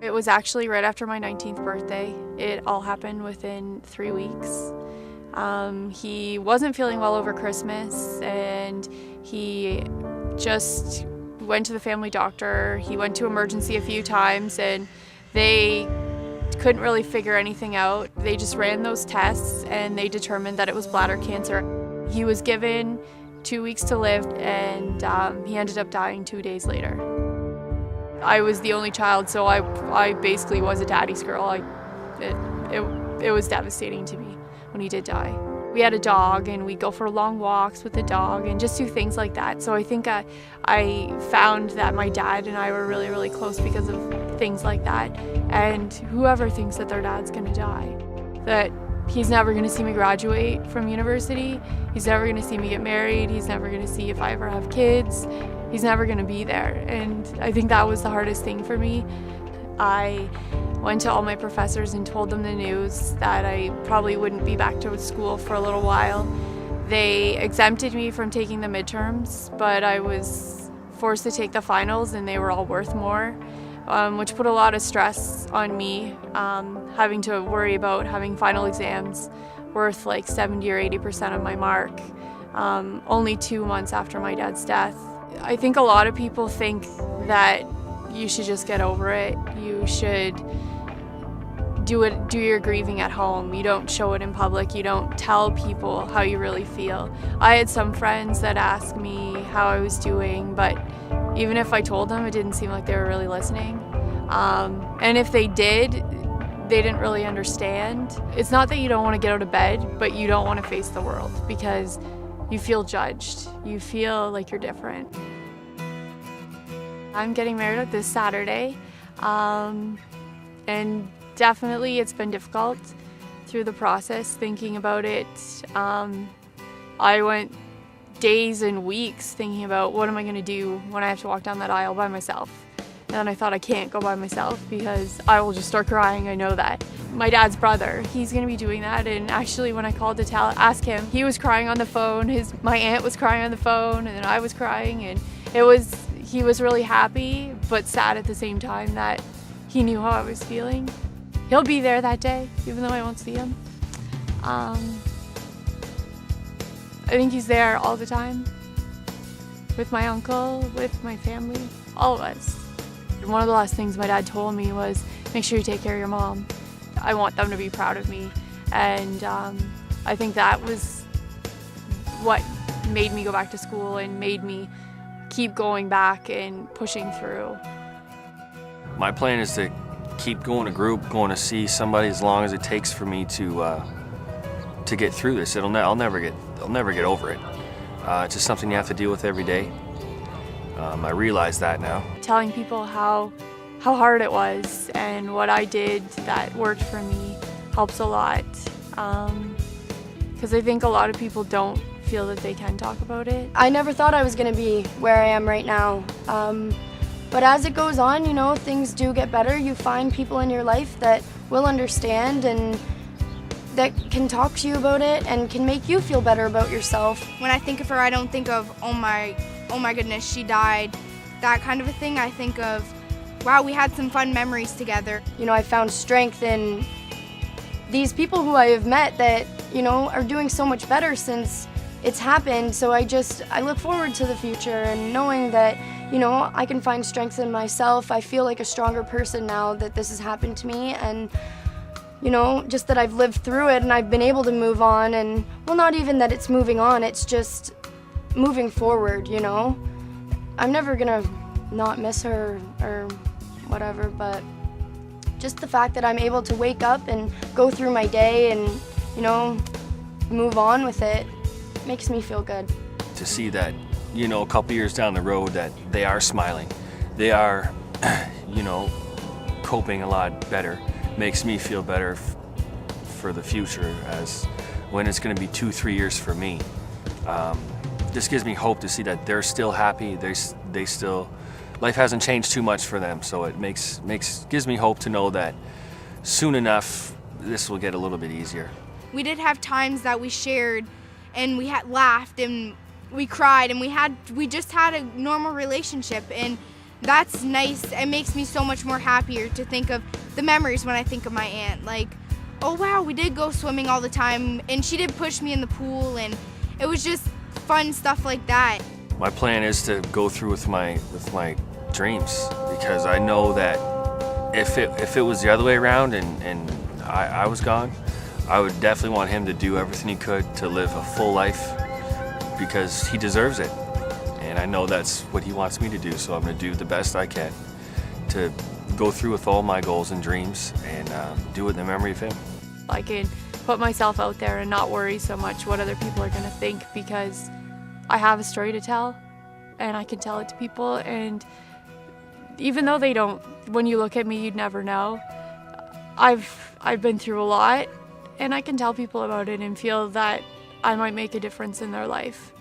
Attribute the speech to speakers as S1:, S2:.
S1: It was actually right after my 19th birthday. It all happened within 3 weeks. He wasn't feeling well over Christmas, and he just went to the family doctor. He went to emergency a few times, and they couldn't really figure anything out. They just ran those tests, and they determined that it was bladder cancer. He was given 2 weeks to live, and he ended up dying 2 days later. I was the only child, so I basically was a daddy's girl. It was devastating to me when he did die. We had a dog, and we'd go for long walks with the dog and just do things like that. So I think I found that my dad and I were really, really close because of things like that. And whoever thinks that their dad's gonna die, that he's never gonna see me graduate from university, he's never gonna see me get married, he's never gonna see if I ever have kids, he's never gonna be there. And I think that was the hardest thing for me. I went to all my professors and told them the news that I probably wouldn't be back to school for a little while. They exempted me from taking the midterms, but I was forced to take the finals, and they were all worth more, which put a lot of stress on me, having to worry about having final exams worth like 70 or 80% of my mark, only 2 months after my dad's death. I think a lot of people think that you should just get over it. You should do your grieving at home. You don't show it in public. You don't tell people how you really feel. I had some friends that asked me how I was doing, but even if I told them, it didn't seem like they were really listening. And if they did, they didn't really understand. It's not that you don't want to get out of bed, but you don't want to face the world because you feel judged. You feel like you're different. I'm getting married this Saturday, and definitely it's been difficult through the process thinking about it. I went days and weeks thinking about what am I going to do when I have to walk down that aisle by myself. And then I thought I can't go by myself because I will just start crying. I know that. My dad's brother, he's going to be doing that, and actually when I called to ask him, he was crying on the phone. My aunt was crying on the phone, and then I was crying, and he was really happy but sad at the same time that he knew how I was feeling. He'll be there that day, even though I won't see him. I think he's there all the time with my uncle, with my family, all of us. One of the last things my dad told me was, make sure you take care of your mom. I want them to be proud of me. And I think that was what made me go back to school and made me keep going back and pushing through.
S2: My plan is to keep going to group, going to see somebody as long as it takes for me to get through this. I'll never get over it. It's just something you have to deal with every day. I realize that now.
S1: Telling people how hard it was and what I did that worked for me helps a lot. Because I think a lot of people don't feel that they can talk about it.
S3: I never thought I was going to be where I am right now. But as it goes on, you know, things do get better. You find people in your life that will understand and that can talk to you about it and can make you feel better about yourself.
S4: When I think of her, I don't think of, oh my goodness, she died, that kind of a thing. I think of, wow, we had some fun memories together.
S3: You know, I found strength in these people who I have met that, you know, are doing so much better since it's happened. So I look forward to the future and knowing that, you know, I can find strength in myself. I feel like a stronger person now that this has happened to me, and you know, just that I've lived through it and I've been able to move on. And well, not even that it's moving on, it's just moving forward, you know. I'm never gonna not miss her or whatever, but just the fact that I'm able to wake up and go through my day and, you know, move on with it makes me feel good.
S2: To see that, you know, a couple years down the road that they are smiling, they are, you know, coping a lot better, makes me feel better for the future, as when it's going to be 2-3 years for me. This gives me hope to see that they're still happy. They still, life hasn't changed too much for them, so it gives me hope to know that soon enough this will get a little bit easier.
S4: We did have times that we shared, and we had laughed and we cried, and we just had a normal relationship, and that's nice. It makes me so much more happier to think of the memories when I think of my aunt. Like, oh wow, we did go swimming all the time, and she did push me in the pool, and it was just fun stuff like that.
S2: My plan is to go through with my dreams, because I know that if it was the other way around and I was gone, I would definitely want him to do everything he could to live a full life, because he deserves it. And I know that's what he wants me to do, so I'm going to do the best I can to go through with all my goals and dreams and do it in the memory of him.
S1: I can put myself out there and not worry so much what other people are going to think, because I have a story to tell and I can tell it to people. And even though they don't, when you look at me, you'd never know. I've been through a lot, and I can tell people about it and feel that I might make a difference in their life.